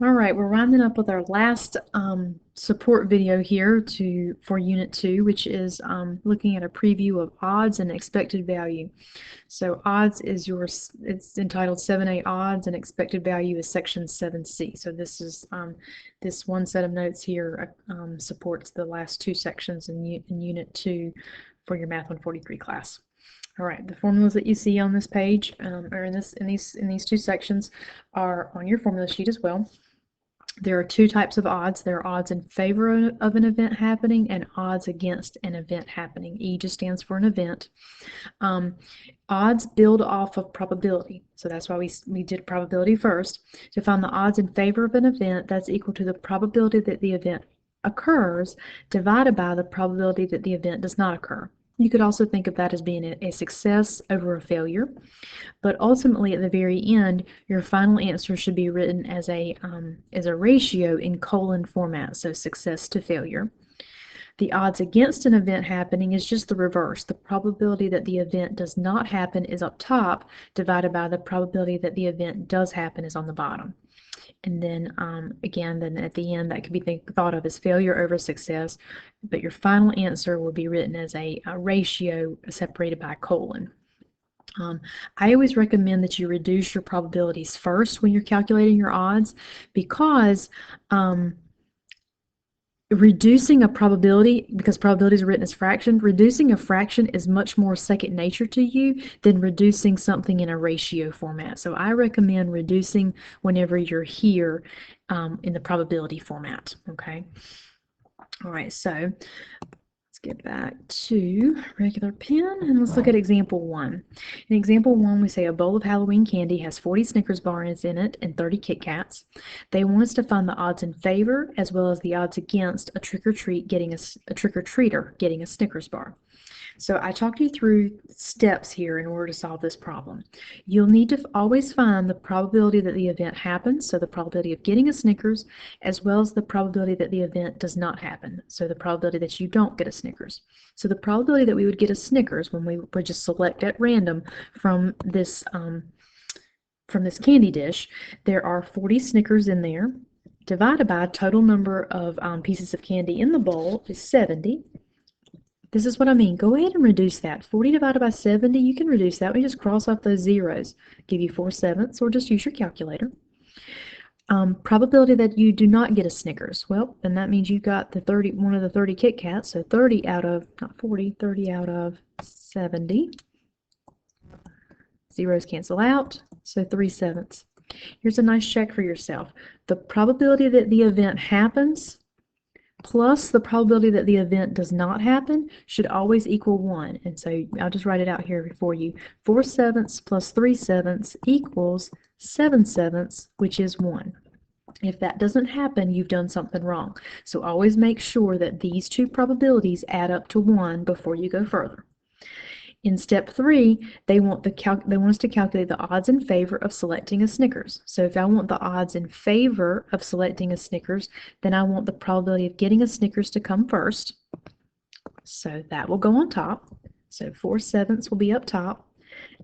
All right, we're rounding up with our last support video here for Unit 2, which is looking at a preview of odds and expected value. So odds is it's entitled 7A odds, and expected value is section 7C. So this one set of notes here supports the last two sections in Unit 2 for your Math 143 class. All right, the formulas that you see on this page, or in these two sections, are on your formula sheet as well. There are two types of odds. There are odds in favor of an event happening and odds against an event happening. E just stands for an event. Odds build off of probability. So that's why we did probability first. To find the odds in favor of an event, that's equal to the probability that the event occurs divided by the probability that the event does not occur. You could also think of that as being a success over a failure. But ultimately, at the very end, your final answer should be written as a ratio in colon format, so success to failure. The odds against an event happening is just the reverse. The probability that the event does not happen is up top, divided by the probability that the event does happen is on the bottom. And then again, at the end, that could be thought of as failure over success, but your final answer will be written as a ratio separated by a colon. I always recommend that you reduce your probabilities first when you're calculating your odds, because reducing a probability, because probabilities are written as fractions, reducing a fraction is much more second nature to you than reducing something in a ratio format. So I recommend reducing whenever you're here in the probability format. Okay. All right, so get back to regular pen and let's look at example 1. In example 1, we say a bowl of Halloween candy has 40 Snickers bars in it and 30 Kit Kats. They want us to find the odds in favor as well as the odds against a trick-or-treater getting a Snickers bar. So I talked you through steps here in order to solve this problem. You'll need to always find the probability that the event happens, so the probability of getting a Snickers, as well as the probability that the event does not happen, so the probability that you don't get a Snickers. So the probability that we would get a Snickers when we would just select at random from this candy dish, there are 40 Snickers in there, divided by total number of pieces of candy in the bowl is 70. This is what I mean. Go ahead and reduce that. 40 divided by 70, you can reduce that. We just cross off those zeros. Give you 4/7, or just use your calculator. Probability that you do not get a Snickers. Well, then that means you got one of the 30 Kit Kats, so 30 out of, not 40, 30 out of 70. Zeros cancel out, so 3/7. Here's a nice check for yourself. The probability that the event happens plus the probability that the event does not happen should always equal 1. And so I'll just write it out here for you. 4/7 plus 3/7 equals 7/7, which is 1. If that doesn't happen, you've done something wrong. So always make sure that these two probabilities add up to 1 before you go further. In step 3, they want us to calculate the odds in favor of selecting a Snickers. So if I want the odds in favor of selecting a Snickers, then I want the probability of getting a Snickers to come first. So that will go on top. So 4/7 will be up top,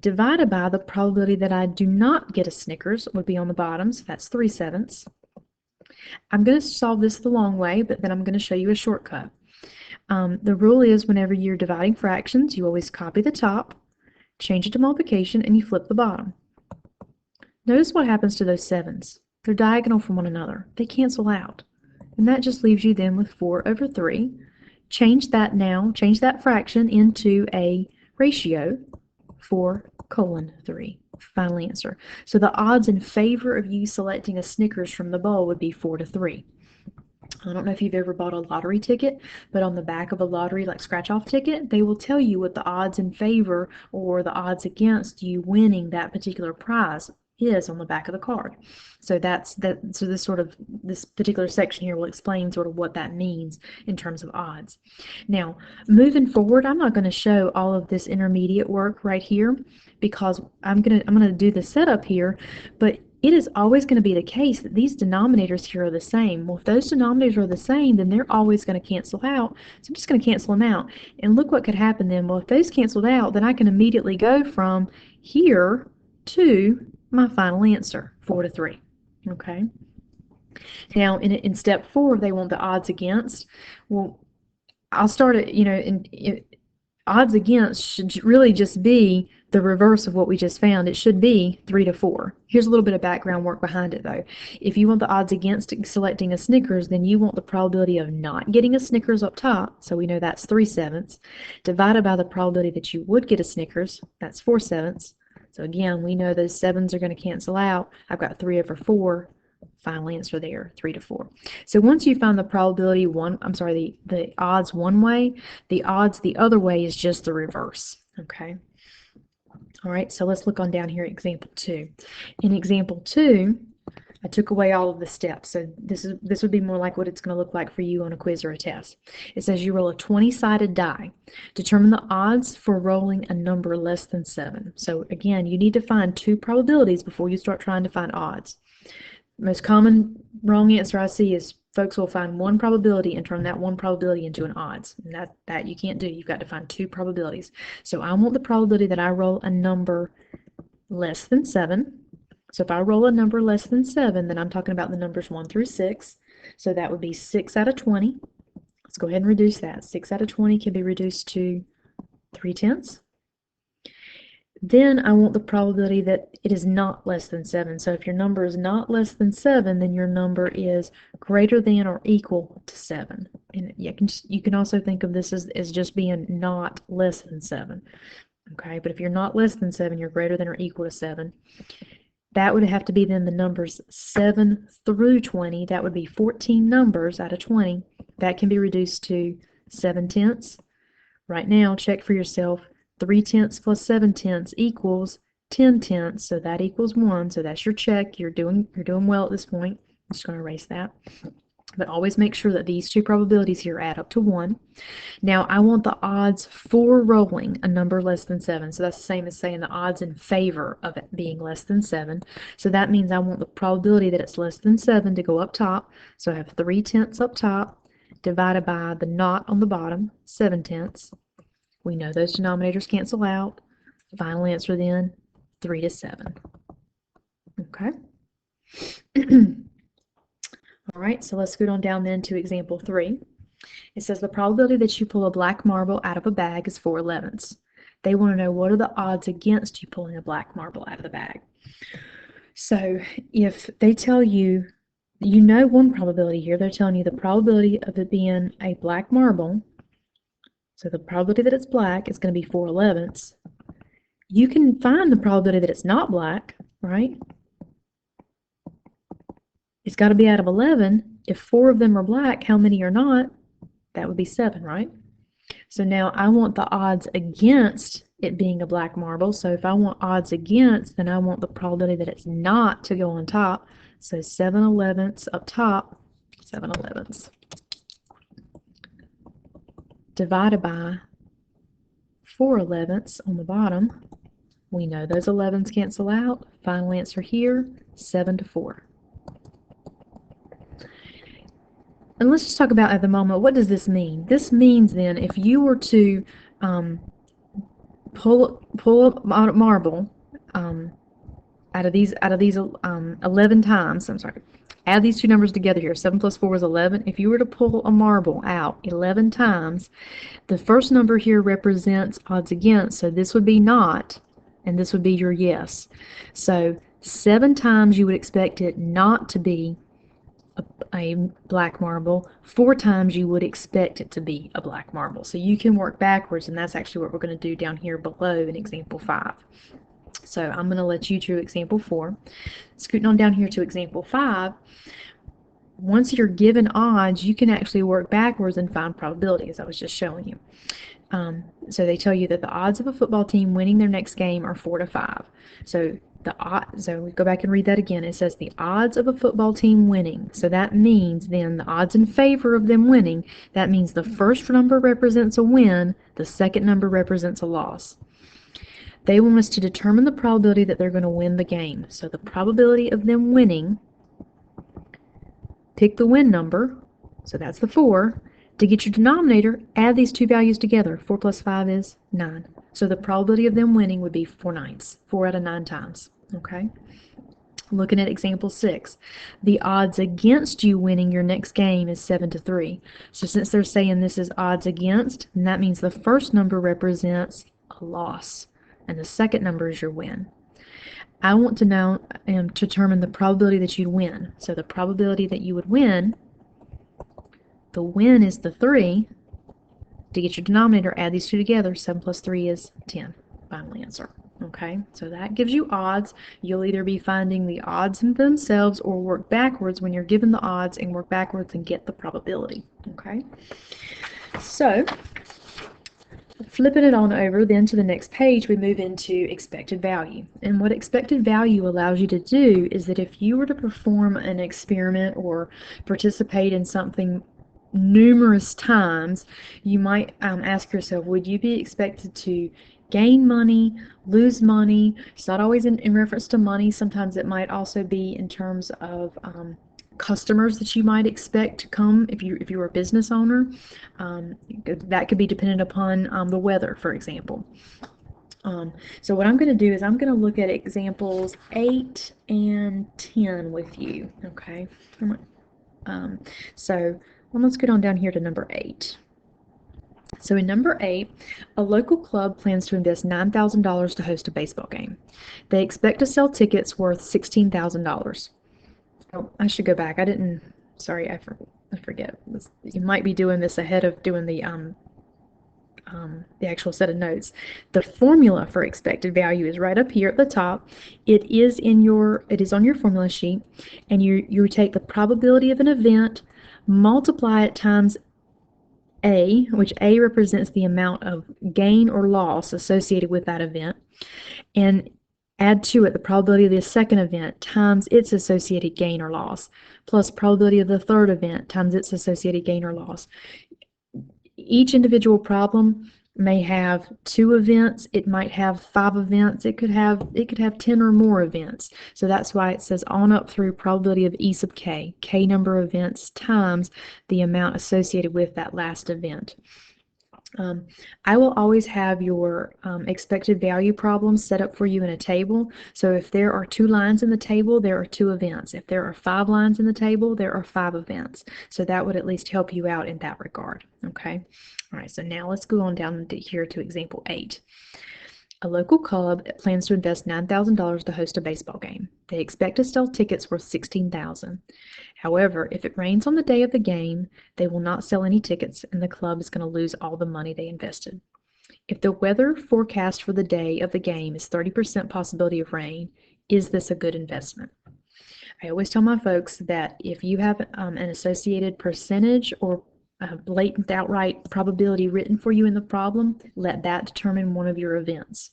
divided by the probability that I do not get a Snickers would be on the bottom, so that's 3/7. I'm going to solve this the long way, but then I'm going to show you a shortcut. The rule is whenever you're dividing fractions, you always copy the top, change it to multiplication, and you flip the bottom. Notice what happens to those 7s. They're diagonal from one another. They cancel out. And that just leaves you then with 4/3. Change that fraction into a ratio, 4:3. Final answer. So the odds in favor of you selecting a Snickers from the bowl would be 4/3. I don't know if you've ever bought a lottery ticket, but on the back of a lottery like scratch-off ticket, they will tell you what the odds in favor or the odds against you winning that particular prize is on the back of the card. So this particular section here will explain sort of what that means in terms of odds. Now, moving forward, I'm not going to show all of this intermediate work right here because I'm going to do the setup here, but it is always going to be the case that these denominators here are the same. Well, if those denominators are the same, then they're always going to cancel out. So I'm just going to cancel them out. And look what could happen then. Well, if those canceled out, then I can immediately go from here to my final answer, 4/3. Okay? Now, in step 4, they want the odds against. Well, I'll start it, odds against should really just be the reverse of what we just found. It should be 3 to 4. Here's a little bit of background work behind it, though. If you want the odds against selecting a Snickers, then you want the probability of not getting a Snickers up top, so we know that's 3/7, divided by the probability that you would get a Snickers, that's 4/7. So again, we know those 7s are going to cancel out. I've got 3/4. Final answer there, 3 to 4. So once you find the probability the odds one way, the odds the other way is just the reverse. Okay. All right, so let's look on down here at example 2. In example 2, I took away all of the steps. So this would be more like what it's going to look like for you on a quiz or a test. It says you roll a 20-sided die. Determine the odds for rolling a number less than 7. So again, you need to find 2 probabilities before you start trying to find odds. Most common wrong answer I see is folks will find 1 probability and turn that 1 probability into an odds. And that you can't do. You've got to find 2 probabilities. So I want the probability that I roll a number less than 7. So if I roll a number less than 7, then I'm talking about the numbers 1 through 6. So that would be 6 out of 20. Let's go ahead and reduce that. 6 out of 20 can be reduced to 3/10. Then I want the probability that it is not less than 7. So if your number is not less than 7, then your number is greater than or equal to 7. And you can also think of this as just being not less than 7. Okay, but if you're not less than 7, you're greater than or equal to 7. That would have to be then the numbers 7 through 20. That would be 14 numbers out of 20. That can be reduced to 7/10. Right now, check for yourself. 3/10 plus 7/10 equals 10/10, so that equals 1. So that's your check. You're doing well at this point. I'm just going to erase that. But always make sure that these 2 probabilities here add up to 1. Now I want the odds for rolling a number less than 7. So that's the same as saying the odds in favor of it being less than 7. So that means I want the probability that it's less than 7 to go up top. So I have 3/10 up top divided by the not on the bottom, 7/10. We know those denominators cancel out. Final answer then, 3 to 7. Okay. All right, so let's go on down then to example 3. It says the probability that you pull a black marble out of a bag is 4/11. They want to know what are the odds against you pulling a black marble out of the bag. So if they tell you, one probability here, they're telling you the probability of it being a black marble. So the probability that it's black is going to be 4/11. You can find the probability that it's not black, right? It's got to be out of 11. If 4 of them are black, how many are not? That would be 7, right? So now I want the odds against it being a black marble. So if I want odds against, then I want the probability that it's not to go on top. So 7/11 up top, 7/11 divided by 4/11 on the bottom. We know those 11s cancel out. Final answer here, 7 to 4. And let's just talk about at the moment, what does this mean? This means then if you were to pull a marble out of these 11 times, I'm sorry, add these 2 numbers together here, 7 plus 4 is 11. If you were to pull a marble out 11 times, the first number here represents odds against, so this would be not, and this would be your yes. So 7 times you would expect it not to be a black marble. 4 times you would expect it to be a black marble. So you can work backwards, and that's actually what we're going to do down here below in example 5. So I'm going to let you do example 4. Scooting on down here to example 5, once you're given odds, you can actually work backwards and find probability, as I was just showing you. So they tell you that the odds of a football team winning their next game are 4 to 5. So we go back and read that again. It says the odds of a football team winning. So that means then the odds in favor of them winning, that means the first number represents a win, the second number represents a loss. They want us to determine the probability that they're going to win the game. So the probability of them winning, pick the win number, so that's the 4. To get your denominator, add these 2 values together. 4 plus 5 is 9. So the probability of them winning would be 4/9, 4 out of 9 times. Okay? Looking at example 6, the odds against you winning your next game is 7 to 3. So since they're saying this is odds against, then that means the first number represents a loss, and the second number is your win. I want to now determine the probability that you'd win. So the probability that you would win, the win is the 3. To get your denominator, add these two together. 7 plus 3 is 10. Final answer. Okay, so that gives you odds. You'll either be finding the odds themselves or work backwards when you're given the odds and work backwards and get the probability. Okay, so flipping it on over then to the next page, we move into expected value. And what expected value allows you to do is that if you were to perform an experiment or participate in something numerous times, you might ask yourself, would you be expected to gain money, lose money? It's not always in reference to money. Sometimes it might also be in terms of customers that you might expect to come if you're a business owner. That could be dependent upon the weather, for example. So what I'm going to do is I'm going to look at examples 8 and 10 with you. Okay. So let's get on down here to number 8. So in number 8, a local club plans to invest $9,000 to host a baseball game. They expect to sell tickets worth $16,000. Oh, I should go back. Sorry, I forget. You might be doing this ahead of doing the actual set of notes. The formula for expected value is right up here at the top. It is on your formula sheet, and you take the probability of an event, multiply it times A, which A represents the amount of gain or loss associated with that event, and add to it the probability of the second event times its associated gain or loss, plus probability of the third event times its associated gain or loss. Each individual problem may have 2 events, it might have 5 events, it could have 10 or more events. So that's why it says on up through probability of E sub k, k number of events times the amount associated with that last event. I will always have your expected value problems set up for you in a table. So if there are 2 lines in the table, there are 2 events. If there are 5 lines in the table, there are 5 events. So that would at least help you out in that regard. Okay. All right. So now let's go on down here to example 8. A local club plans to invest $9,000 to host a baseball game. They expect to sell tickets worth $16,000. However, if it rains on the day of the game, they will not sell any tickets and the club is going to lose all the money they invested. If the weather forecast for the day of the game is 30% possibility of rain, is this a good investment? I always tell my folks that if you have an associated percentage or a blatant outright probability written for you in the problem, let that determine one of your events.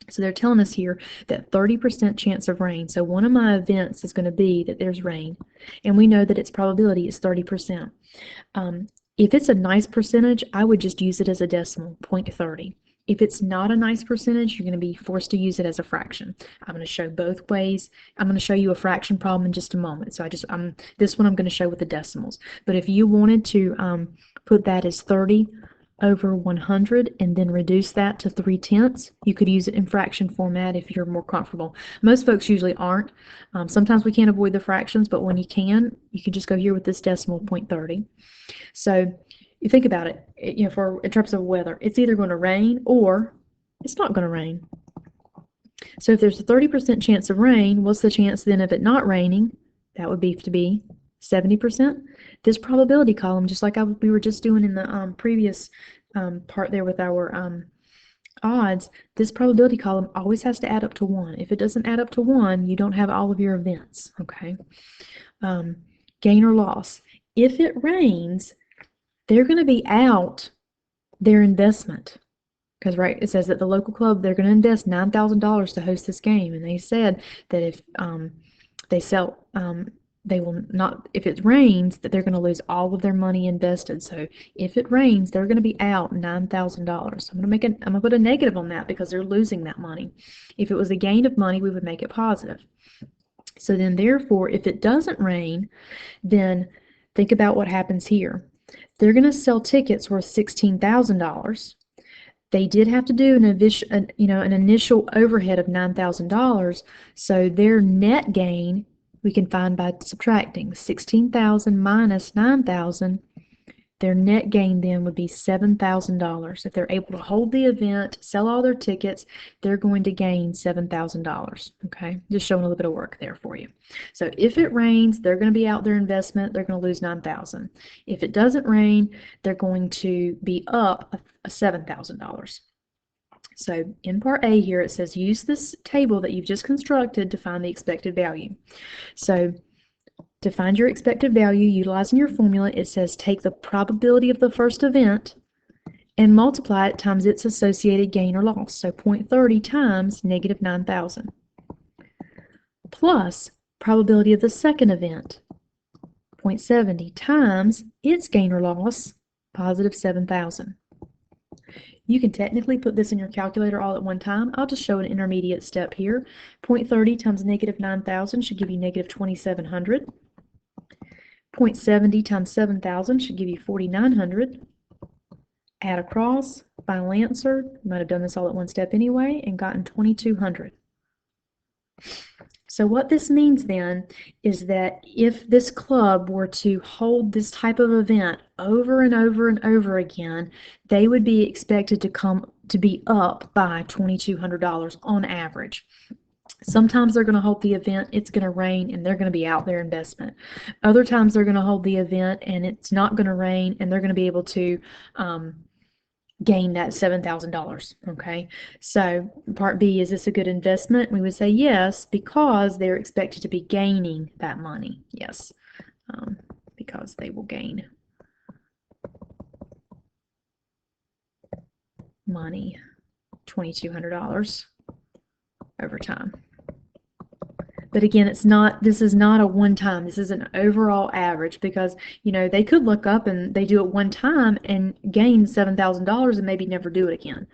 So they're telling us here that 30% chance of rain. So one of my events is going to be that there's rain, and we know that its probability is 30%. If it's a nice percentage, I would just use it as a decimal, 0.30. If it's not a nice percentage, you're going to be forced to use it as a fraction. I'm going to show both ways. I'm going to show you a fraction problem in just a moment. So this one I'm going to show with the decimals. But if you wanted to put that as 30 over 100 and then reduce that to 3/10, you could use it in fraction format if you're more comfortable. Most folks usually aren't. Sometimes we can't avoid the fractions, but when you can just go here with this decimal 0.30. So you think about it, in terms of weather, it's either going to rain or it's not going to rain. So if there's a 30% chance of rain, what's the chance then of it not raining? That would be to be 70%. This probability column, just like we were just doing in the previous part there with our odds, this probability column always has to add up to 1. If it doesn't add up to 1, you don't have all of your events. Okay. Gain or loss. If it rains, they're going to be out their investment. Because it says that the local club, they're going to invest $9,000 to host this game. And they said that if they sell, they will not, if it rains, that they're going to lose all of their money invested. So if it rains, they're going to be out $9,000. I'm going to put a negative on that because they're losing that money. If it was a gain of money, we would make it positive. So then therefore, if it doesn't rain, then think about what happens here. They're going to sell tickets worth $16,000. They did have to do an initial overhead of $9,000, so their net gain we can find by subtracting 16,000 minus 9,000. Their net gain then would be $7,000. If they're able to hold the event, sell all their tickets, they're going to gain $7,000. Okay, just showing a little bit of work there for you. So if it rains, they're going to be out their investment. They're going to lose $9,000. If it doesn't rain, they're going to be up $7,000. So in part A here, it says use this table that you've just constructed to find the expected value. So to find your expected value, utilizing your formula, it says take the probability of the first event and multiply it times its associated gain or loss. So 0.30 times negative 9,000 plus probability of the second event, 0.70 times its gain or loss, positive 7,000. You can technically put this in your calculator all at one time. I'll just show an intermediate step here. 0.30 times negative 9,000 should give you negative 2,700. 0.70 times 7,000 should give you 4,900. Add across, final answer. You might have done this all at one step anyway and gotten 2,200. So what this means then is that if this club were to hold this type of event over and over and over again, they would be expected to be up by $2,200 on average. Sometimes they're going to hold the event, it's going to rain, and they're going to be out their investment. Other times they're going to hold the event and it's not going to rain and they're going to be able to gain that $7,000. Okay, so part B, is this a good investment? We would say yes, because they're expected to be gaining that money. Yes, because they will gain money, $2,200 over time. But again, this is not a one time, this is an overall average, because they could look up and they do it one time and gain $7,000 and maybe never do it again.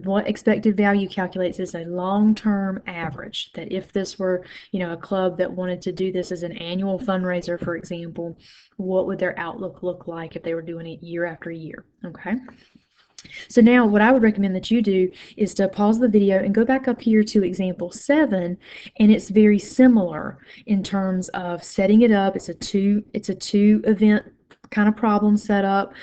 What expected value calculates is a long-term average, that if this were a club that wanted to do this as an annual fundraiser, for example, what would their outlook look like if they were doing it year after year. Okay. So now what I would recommend that you do is to pause the video and go back up here to example 7, and it's very similar in terms of setting it up. It's a two event kind of problem setup.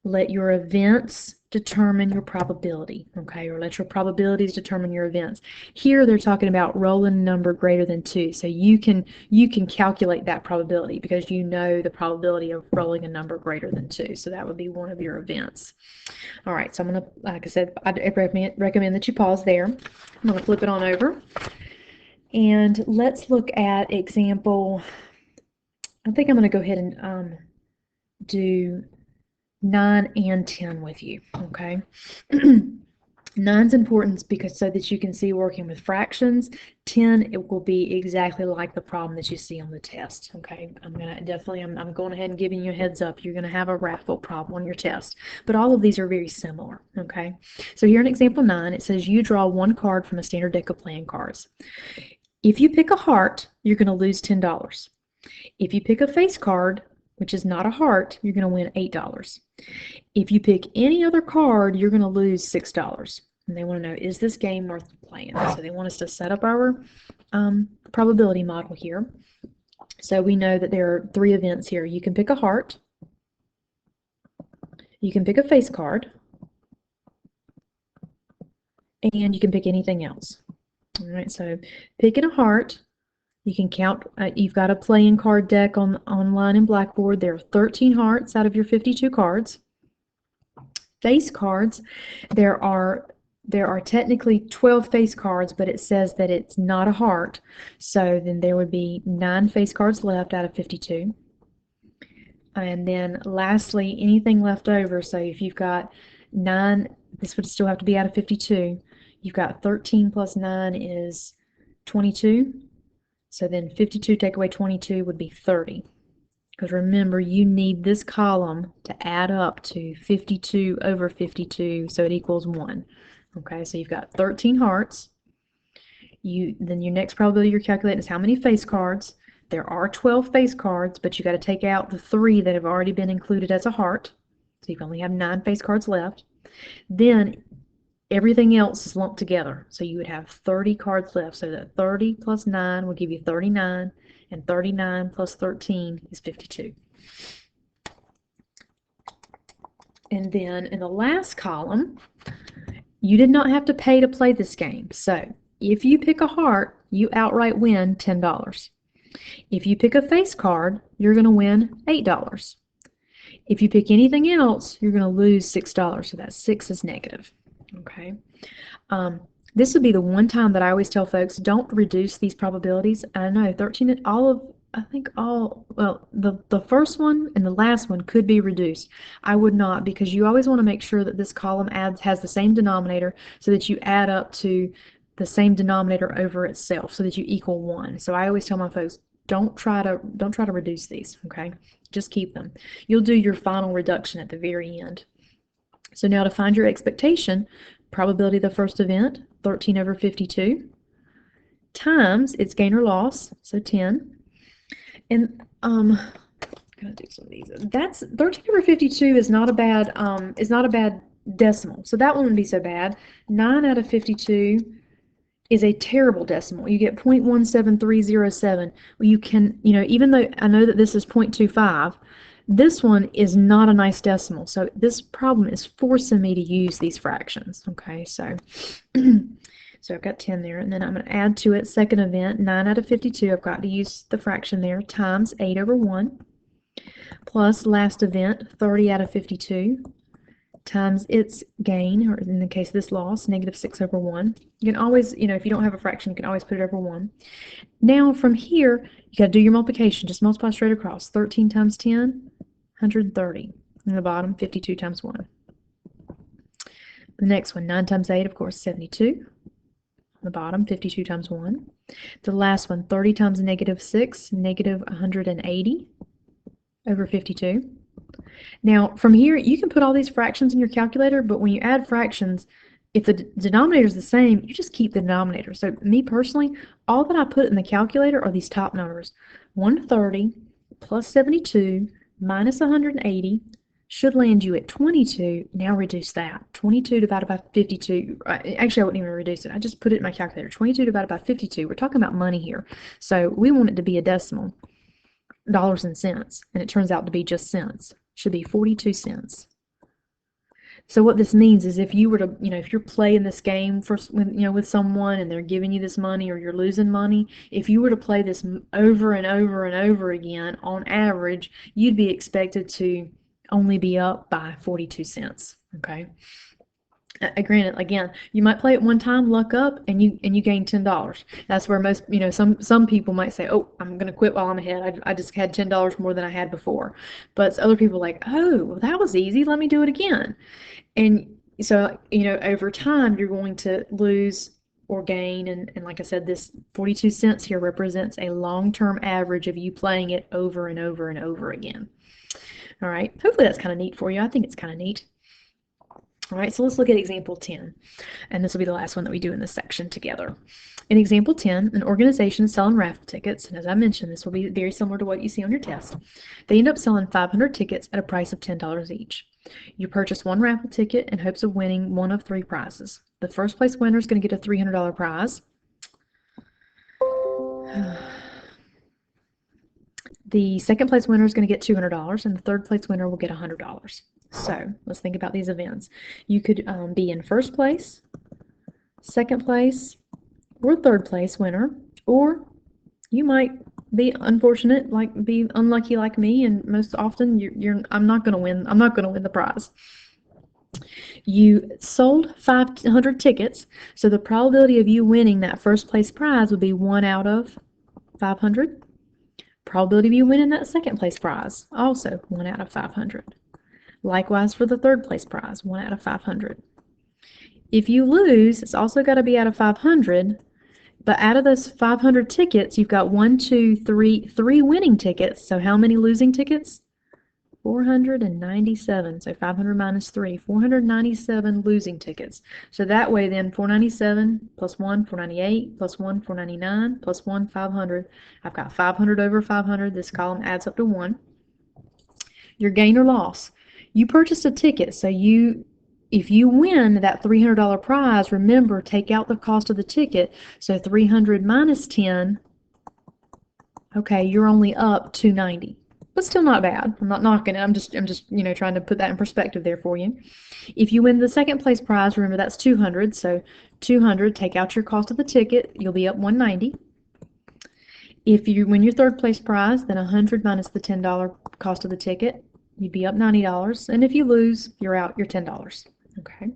Let your events determine your probability, okay, or let your probabilities determine your events. Here they're talking about rolling a number greater than 2, so you can calculate that probability because you know the probability of rolling a number greater than 2, so that would be one of your events. All right, so I'm going to, like I said, I recommend that you pause there. I'm going to flip it on over, and let's look at example. I think I'm going to go ahead and do 9 and 10 with you, okay? 9's important because so that you can see working with fractions. 10, it will be exactly like the problem that you see on the test, okay? I'm going ahead and giving you a heads up. You're going to have a Raffle problem on your test, but all of these are very similar, okay? So here in example 9, it says you draw one card from a standard deck of playing cards. If you pick a heart, you're going to lose $10. If you pick a face card, which is not a heart, you're going to win $8. If you pick any other card, you're going to lose $6. And they want to know, is this game worth playing? So they want us to set up our probability model here. So we know that there are 3 events here. You can pick a heart, you can pick a face card, and you can pick anything else. All right, so picking a heart, you can count, you've got a playing card deck online in Blackboard. There are 13 hearts out of your 52 cards. Face cards, there are technically 12 face cards, but it says that it's not a heart, so then there would be 9 face cards left out of 52. And then lastly, anything left over, so if you've got 9, this would still have to be out of 52. You've got 13 plus 9 is 22. So then 52 take away 22 would be 30. Because remember, you need this column to add up to 52 over 52, so it equals 1. Okay, so you've got 13 hearts. Then your next probability you're calculating is how many face cards. There are 12 face cards, but you got to take out the 3 that have already been included as a heart. So you only have 9 face cards left. Then everything else is lumped together. So you would have 30 cards left. So that 30 plus 9 will give you 39, and 39 plus 13 is 52. And then in the last column, you did not have to pay to play this game. So if you pick a heart, you outright win $10. If you pick a face card, you're going to win $8. If you pick anything else, you're going to lose $6. So that 6 is negative. Okay. This would be the one time that I always tell folks, don't reduce these probabilities. I know 13, well, the first one and the last one could be reduced. I would not, because you always want to make sure that this column has the same denominator so that you add up to the same denominator over itself so that you equal 1. So I always tell my folks, don't try to reduce these, okay? Just keep them. You'll do your final reduction at the very end. So now to find your expectation, probability of the first event, 13 over 52, times its gain or loss, so 10. And I'm gonna do some of these. That's 13 over 52 is not a bad decimal. So that one wouldn't be so bad. 9 out of 52 is a terrible decimal. You get 0.17307. You can, even though I know that this is 0.25, this one is not a nice decimal. So this problem is forcing me to use these fractions. Okay, so so I've got 10 there, and then I'm going to add to it second event, 9 out of 52. I've got to use the fraction there, times 8 over 1, plus last event, 30 out of 52, times its gain, or in the case of this loss, negative 6 over 1. You can always, if you don't have a fraction, you can always put it over 1. Now from here, you got to do your multiplication. Just multiply straight across. 13 times 10, 130. And the bottom, 52 times 1. The next one, 9 times 8, of course, 72. The bottom, 52 times 1. The last one, 30 times negative 6, negative 180 over 52. Now, from here, you can put all these fractions in your calculator, but when you add fractions, if the denominator is the same, you just keep the denominator. So me personally, all that I put in the calculator are these top numbers. 130 plus 72 minus 180 should land you at 22. Now reduce that. 22 divided by 52. Actually, I wouldn't even reduce it. I just put it in my calculator. 22 divided by 52. We're talking about money here. So we want it to be a decimal, dollars and cents. And it turns out to be just cents. Should be 42 cents. So what this means is if you were to, if you're playing this game with someone and they're giving you this money or you're losing money, if you were to play this over and over and over again, on average, you'd be expected to only be up by 42 cents, okay? Granted, again, you might play it one time, luck up, and you gain $10. That's where most, some people might say, oh, I'm going to quit while I'm ahead. I just had $10 more than I had before. But other people are like, oh, well, that was easy. Let me do it again. And so, over time, you're going to lose or gain. And like I said, this 42 cents here represents a long-term average of you playing it over and over and over again. All right. Hopefully that's kind of neat for you. I think it's kind of neat. All right, so let's look at example 10, and this will be the last one that we do in this section together. In example 10, an organization is selling raffle tickets, and as I mentioned, this will be very similar to what you see on your test. They end up selling 500 tickets at a price of $10 each. You purchase one raffle ticket in hopes of winning one of 3 prizes. The first place winner is going to get a $300 prize. The second place winner is going to get $200, and the third place winner will get $100. So let's think about these events. You could be in first place, second place, or third place winner, or you might be unfortunate, be unlucky like me, and most often I'm not going to win. I'm not going to win the prize. You sold 500 tickets, so the probability of you winning that first place prize would be 1 out of 500. Probability of you winning that second place prize, also 1 out of 500. Likewise for the third place prize, 1 out of 500. If you lose, it's also got to be out of 500, but out of those 500 tickets, you've got 3 winning tickets. So how many losing tickets? 497. So 500 minus 3, 497 losing tickets. So that way then 497 plus 1, 498, plus 1, 499, plus 1, 500. I've got 500 over 500. This column adds up to 1. Your gain or loss. You purchased a ticket, so you if you win that $300 prize, remember, take out the cost of the ticket. So 300 minus 10, okay, you're only up 290. But still not bad. I'm not knocking it. I'm just trying to put that in perspective there for you. If you win the second place prize, remember that's 200. So 200, take out your cost of the ticket, you'll be up 190. If you win your third place prize, then 100 minus the $10 cost of the ticket, you'd be up $90. And if you lose, you're out, you're $10. Okay.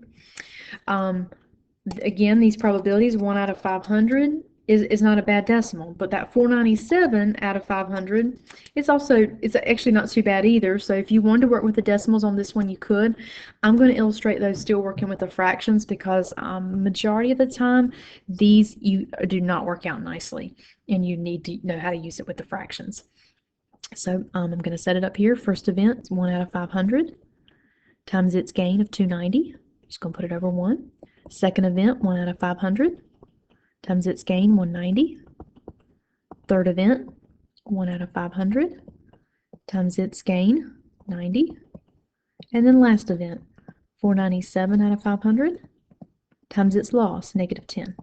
Again, these probabilities, 1 out of 500 is not a bad decimal, but that 497 out of 500 it's actually not too bad either. So if you wanted to work with the decimals on this one, you could. I'm going to illustrate those still working with the fractions because majority of the time these you do not work out nicely, and you need to know how to use it with the fractions. So I'm going to set it up here. First event is 1 out of 500 times its gain of 290. Just going to put it over 1. Second event, 1 out of 500 times its gain, 190. Third event, 1 out of 500 times its gain, 90. And then last event, 497 out of 500 times its loss, negative 10.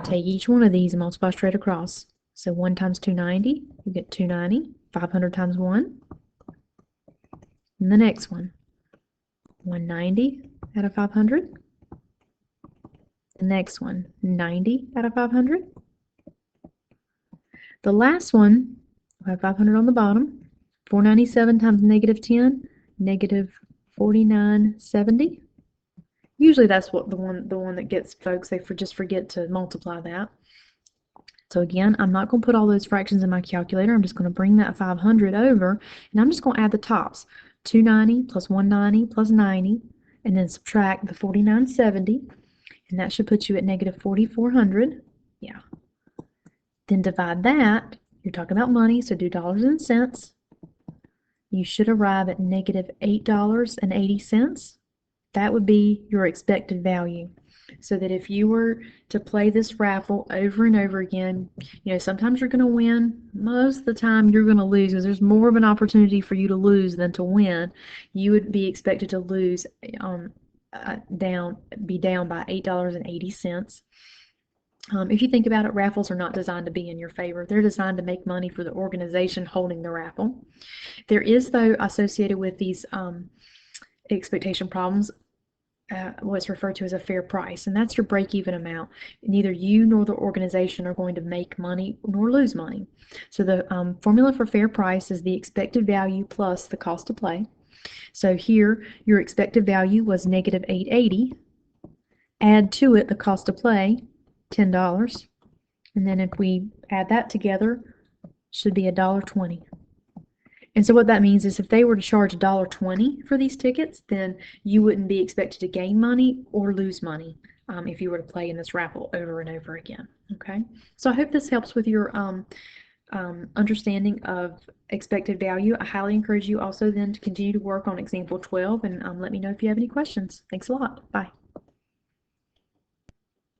Take each one of these and multiply straight across. So 1 times 290, you get 290. 500 times 1. And the next one, 190 out of 500. The next one, 90 out of 500. The last one, I have 500 on the bottom. 497 times negative 10, negative 4970. Usually that's what the one that gets folks, they just forget to multiply that. So again, I'm not going to put all those fractions in my calculator. I'm just going to bring that 500 over, and I'm just going to add the tops. 290 plus 190 plus 90, and then subtract the 4970, and that should put you at negative 4,400. Yeah. Then divide that. You're talking about money, so do dollars and cents. You should arrive at negative $8.80. That would be your expected value. So that if you were to play this raffle over and over again, sometimes you're going to win. Most of the time you're going to lose because there's more of an opportunity for you to lose than to win. You would be expected to lose, be down by $8.80. If you think about it, raffles are not designed to be in your favor. They're designed to make money for the organization holding the raffle. There is, though, associated with these expectation problems, what's referred to as a fair price, and that's your break-even amount. Neither you nor the organization are going to make money nor lose money. So the formula for fair price is the expected value plus the cost to play. So here, your expected value was negative $8.80. Add to it the cost to play, $10. And then if we add that together, should be $1.20. And so what that means is if they were to charge $1.20 for these tickets, then you wouldn't be expected to gain money or lose money if you were to play in this raffle over and over again. Okay, so I hope this helps with your understanding of expected value. I highly encourage you also then to continue to work on example 12 and let me know if you have any questions. Thanks a lot. Bye.